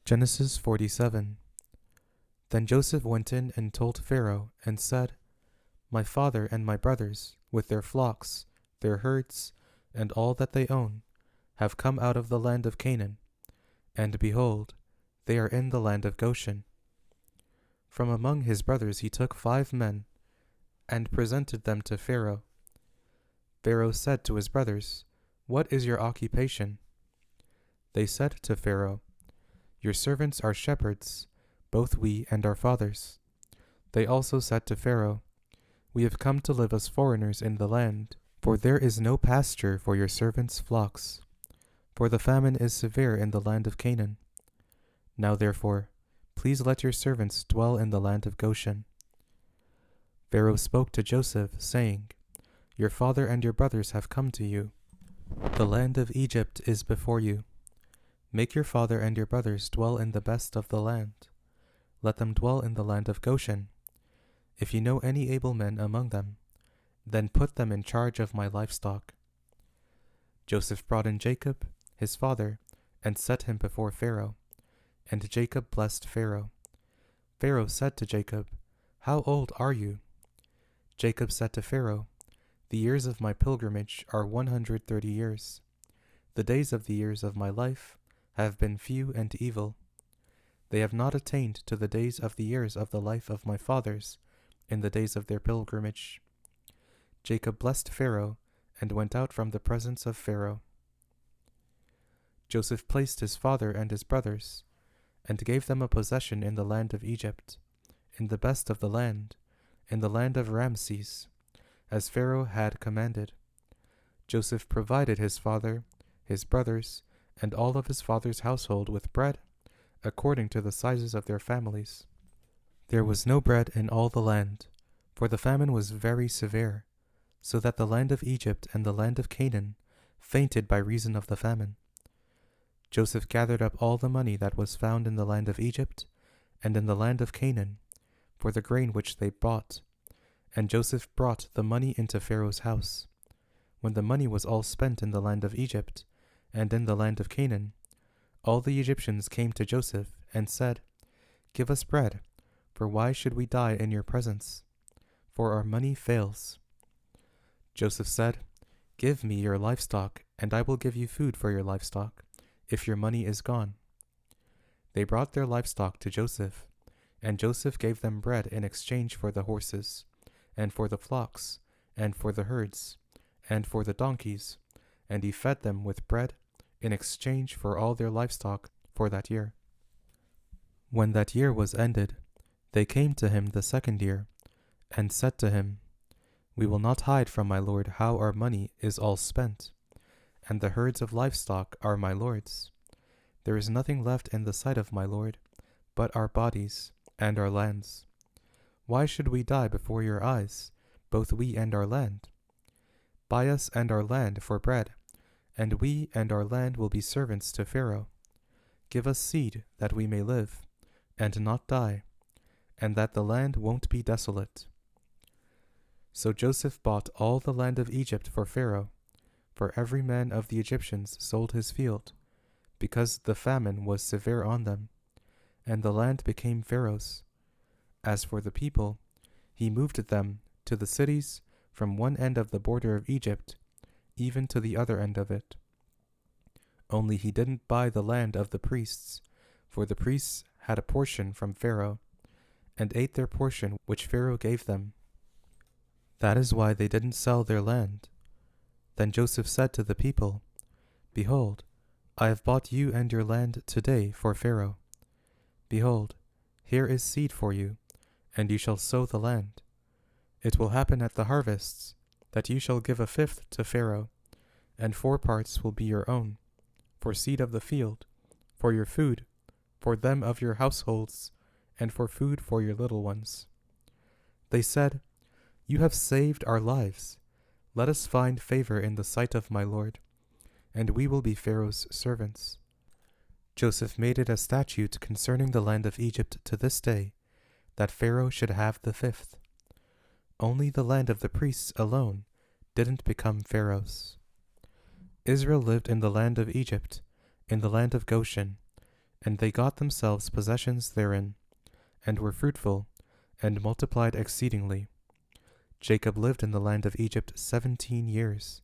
Genesis 47. Then Joseph went in and told Pharaoh, and said, My father and my brothers, with their flocks, their herds, and all that they own, have come out of the land of Canaan, and behold, they are in the land of Goshen. From among his brothers he took 5 men, and presented them to Pharaoh. Pharaoh said to his brothers, What is your occupation? They said to Pharaoh, Your servants are shepherds, both we and our fathers. They also said to Pharaoh, We have come to live as foreigners in the land, for there is no pasture for your servants' flocks. For the famine is severe in the land of Canaan. Now therefore, please let your servants dwell in the land of Goshen. Pharaoh spoke to Joseph, saying, Your father and your brothers have come to you. The land of Egypt is before you. Make your father and your brothers dwell in the best of the land. Let them dwell in the land of Goshen. If you know any able men among them, then put them in charge of my livestock. Joseph brought in Jacob, his father, and set him before Pharaoh. And Jacob blessed Pharaoh. Pharaoh said to Jacob, How old are you? Jacob said to Pharaoh, The years of my pilgrimage are 130 years. The days of the years of my life have been few and evil. They have not attained to the days of the years of the life of my fathers in the days of their pilgrimage. Jacob blessed Pharaoh and went out from the presence of Pharaoh. Joseph placed his father and his brothers, and gave them a possession in the land of Egypt, in the best of the land, in the land of Ramses, as Pharaoh had commanded. Joseph provided his father, his brothers, and all of his father's household with bread, according to the sizes of their families. There was no bread in all the land, for the famine was very severe, so that the land of Egypt and the land of Canaan fainted by reason of the famine. Joseph gathered up all the money that was found in the land of Egypt and in the land of Canaan, for the grain which they bought, and Joseph brought the money into Pharaoh's house. When the money was all spent in the land of Egypt and in the land of Canaan, all the Egyptians came to Joseph and said, Give us bread, for why should we die in your presence? For our money fails. Joseph said, Give me your livestock, and I will give you food for your livestock, if your money is gone. They brought their livestock to Joseph, and Joseph gave them bread in exchange for the horses, and for the flocks, and for the herds, and for the donkeys, and he fed them with bread in exchange for all their livestock for that year. When that year was ended, they came to him the second year, and said to him, We will not hide from my lord how our money is all spent, and the herds of livestock are my lord's. There is nothing left in the sight of my lord, but our bodies and our lands. Why should we die before your eyes, both we and our land? Buy us and our land for bread, and we and our land will be servants to Pharaoh. Give us seed that we may live, and not die, and that the land won't be desolate. So Joseph bought all the land of Egypt for Pharaoh, for every man of the Egyptians sold his field, because the famine was severe on them, and the land became Pharaoh's. As for the people, he moved them to the cities from one end of the border of Egypt, even to the other end of it. Only he didn't buy the land of the priests, for the priests had a portion from Pharaoh, and ate their portion which Pharaoh gave them. That is why they didn't sell their land. Then Joseph said to the people, Behold, I have bought you and your land today for Pharaoh. Behold, here is seed for you, and you shall sow the land. It will happen at the harvests, that you shall give 1/5 to Pharaoh, and 4 parts will be your own, for seed of the field, for your food, for them of your households, and for food for your little ones. They said, You have saved our lives. Let us find favor in the sight of my lord, and we will be Pharaoh's servants. Joseph made it a statute concerning the land of Egypt to this day, that Pharaoh should have the 5th. Only the land of the priests alone didn't become Pharaoh's. Israel lived in the land of Egypt, in the land of Goshen, And they got themselves possessions therein, and were fruitful, and multiplied exceedingly. Jacob lived in the land of Egypt 17 years.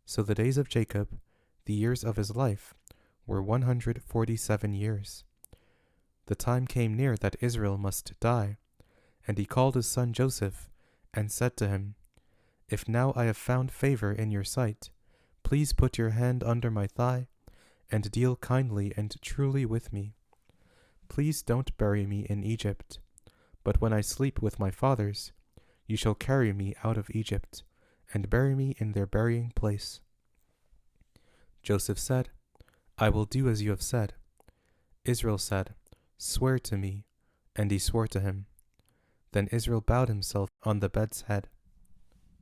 So the days of Jacob, the years of his life, were 147 years. The time came near that Israel must die, and he called his son Joseph, and said to him, If now I have found favor in your sight, please put your hand under my thigh, and deal kindly and truly with me. Please don't bury me in Egypt, but when I sleep with my fathers, you shall carry me out of Egypt, and bury me in their burying place. Joseph said, I will do as you have said. Israel said, Swear to me. And he swore to him. Then Israel bowed himself on the bed's head.